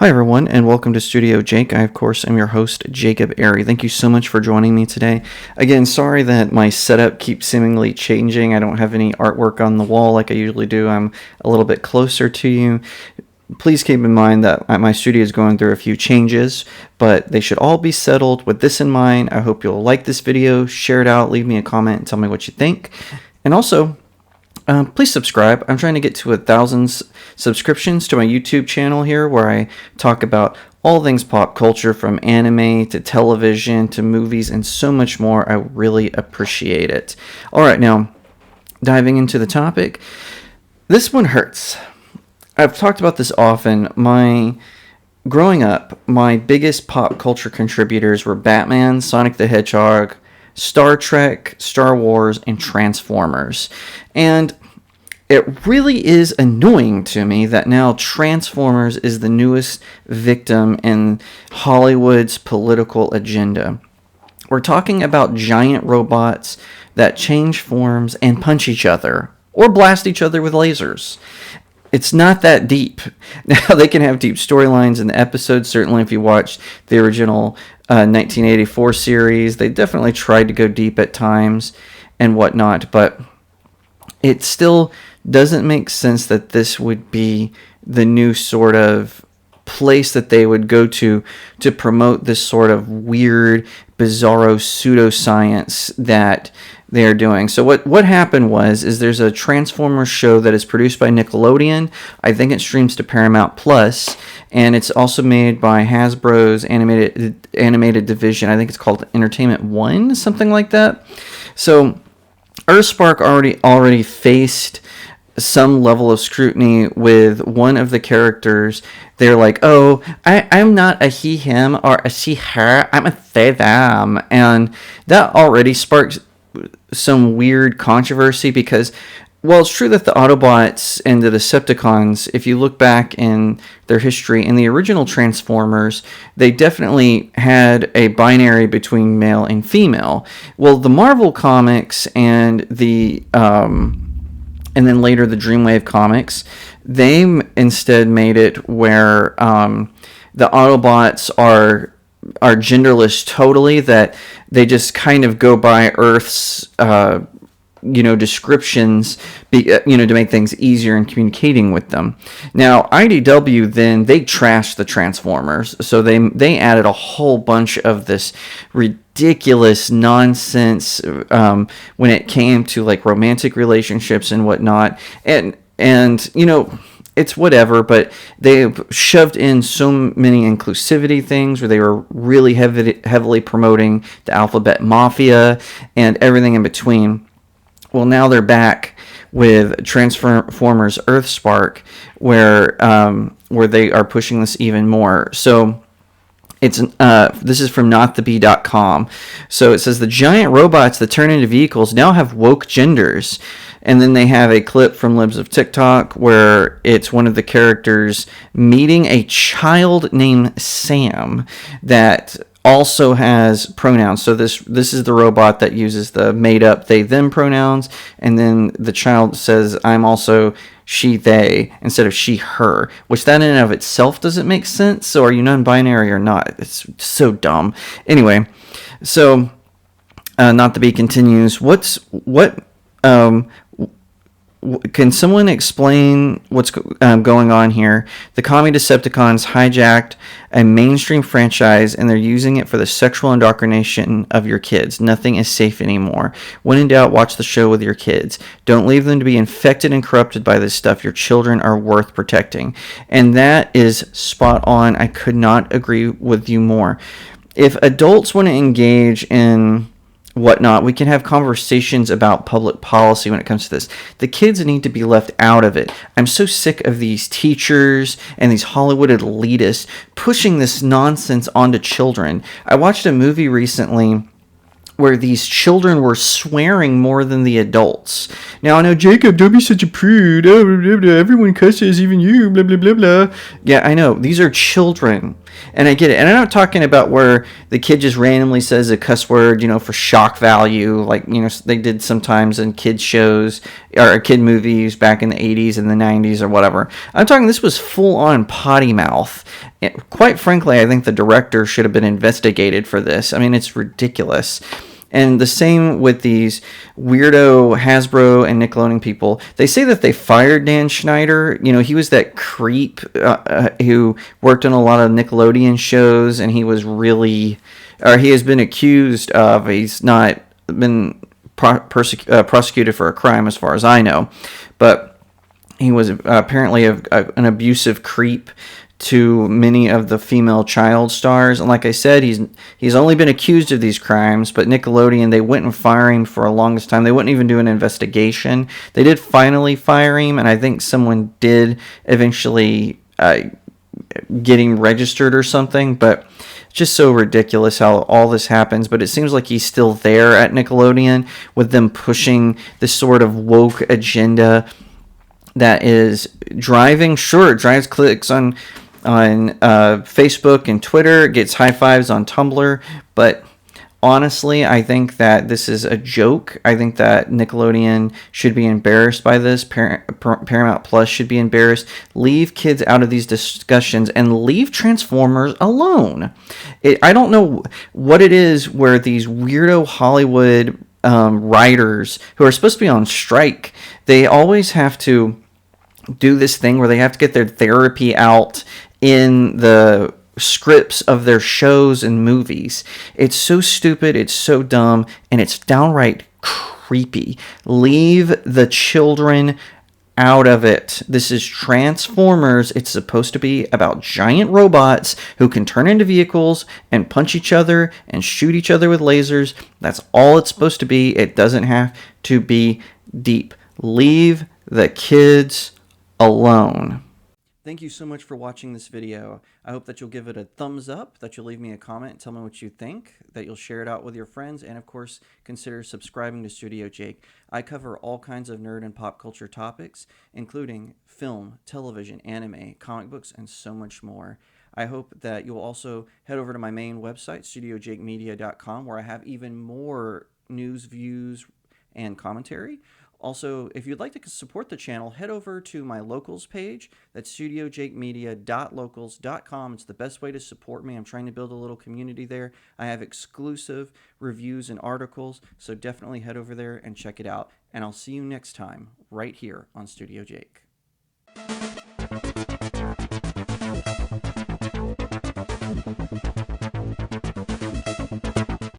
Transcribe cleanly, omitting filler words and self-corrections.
Hi everyone, and welcome to StudioJake. I, of course, am your host, Jacob Airy. Thank you so much for joining me today. Again, sorry that my setup keeps seemingly changing. I don't have any artwork on the wall like I usually do. I'm a little bit closer to you. Please keep in mind that my studio is going through a few changes, but they should all be settled with this in mind. I hope you'll like this video, share it out, leave me a comment, and tell me what you think. And also, please subscribe. I'm trying to get to 1,000 subscriptions to my YouTube channel here, where I talk about all things pop culture, from anime to television to movies and so much more. I really appreciate it. All right, now diving into the topic. This one hurts. I've talked about this often. Growing up, my biggest pop culture contributors were Batman, Sonic the Hedgehog, Star Trek, Star Wars, and Transformers. And it really is annoying to me that now Transformers is the newest victim in Hollywood's political agenda. We're talking about giant robots that change forms and punch each other, or blast each other with lasers. It's not that deep. Now, they can have deep storylines in the episodes. Certainly, if you watched the original 1984 series, they definitely tried to go deep at times and whatnot, but it still doesn't make sense that this would be the new sort of place that they would go to promote this sort of weird, bizarro pseudoscience that they're doing. So what happened is there's a Transformers show that is produced by Nickelodeon. I think it streams to Paramount Plus, and it's also made by Hasbro's animated division. I think it's called Entertainment One, something like that. So Earthspark already faced some level of scrutiny with one of the characters. They're like, oh, I'm not a he, him, or a she, her, I'm a they, them. And that already sparks some weird controversy because, well, it's true that the Autobots and the Decepticons, if you look back in their history, in the original Transformers, they definitely had a binary between male and female. Well, the Marvel comics and and then later the Dreamwave comics, they instead made it where the Autobots are genderless totally, that they just kind of go by Earth's descriptions, to make things easier in communicating with them. Now, IDW then, they trashed the Transformers, so they added a whole bunch of this ridiculous nonsense when it came to like romantic relationships and whatnot, and it's whatever, but they shoved in so many inclusivity things where they were really heavily promoting the Alphabet Mafia and everything in between. Well, now they're back with Transformers Earthspark, where they are pushing this even more. So this is from notthebee.com. So it says the giant robots that turn into vehicles now have woke genders. And then they have a clip from Libs of TikTok where it's one of the characters meeting a child named Sam that also has pronouns. So this is the robot that uses the made-up they-them pronouns, and then the child says, I'm also she-they instead of she-her, which that in and of itself doesn't make sense. So are you non-binary or not? It's so dumb. Anyway, so Not the Bee continues. Can someone explain what's going on here? The commie Decepticons hijacked a mainstream franchise and they're using it for the sexual indoctrination of your kids. Nothing is safe anymore. When in doubt, watch the show with your kids. Don't leave them to be infected and corrupted by this stuff. Your children are worth protecting. And that is spot on. I could not agree with you more. If adults want to engage in whatnot, we can have conversations about public policy when it comes to this. The kids need to be left out of it. I'm so sick of these teachers and these Hollywood elitists pushing this nonsense onto children. I watched a movie recently where these children were swearing more than the adults. Now, I know, Jacob, don't be such a prude. Oh, blah, blah, everyone cusses, even you, blah, blah, blah, blah. Yeah, I know. These are children. And I get it. And I'm not talking about where the kid just randomly says a cuss word, for shock value, like, they did sometimes in kids shows or kid movies back in the 80s and the 90s or whatever. I'm talking this was full-on potty mouth. quite frankly, I think the director should have been investigated for this. I mean, it's ridiculous. And the same with these weirdo Hasbro and Nickelodeon people. They say that they fired Dan Schneider. You know, he was that creep who worked on a lot of Nickelodeon shows, and he was really, or he has been accused of, he's not been prosecuted for a crime as far as I know, but he was apparently an abusive creep to many of the female child stars. And like I said, he's only been accused of these crimes, but Nickelodeon, they wouldn't fire him for the longest time. They wouldn't even do an investigation. They did finally fire him, and I think someone did eventually get him registered or something, but it's just so ridiculous how all this happens. But it seems like he's still there at Nickelodeon with them pushing this sort of woke agenda that is driving, sure, it drives clicks on Facebook and Twitter, it gets high fives on Tumblr, but honestly, I think that this is a joke. I think that Nickelodeon should be embarrassed by this. Paramount Plus should be embarrassed. Leave kids out of these discussions and leave Transformers alone. I don't know what it is where these weirdo Hollywood writers who are supposed to be on strike, they always have to do this thing where they have to get their therapy out in the scripts of their shows and movies. It's so stupid, it's so dumb, and it's downright creepy. Leave the children out of it. This is Transformers. It's supposed to be about giant robots who can turn into vehicles and punch each other and shoot each other with lasers. That's all it's supposed to be. It doesn't have to be deep. Leave the kids alone. Thank you so much for watching this video. I hope that you'll give it a thumbs up, that you'll leave me a comment, tell me what you think, that you'll share it out with your friends, and of course, consider subscribing to StudioJake. I cover all kinds of nerd and pop culture topics, including film, television, anime, comic books, and so much more. I hope that you'll also head over to my main website, StudioJakeMedia.com, where I have even more news, views, and commentary. Also, if you'd like to support the channel, head over to my locals page. That's studiojakemedia.locals.com. It's the best way to support me. I'm trying to build a little community there. I have exclusive reviews and articles, so definitely head over there and check it out. And I'll see you next time, right here on Studio Jake.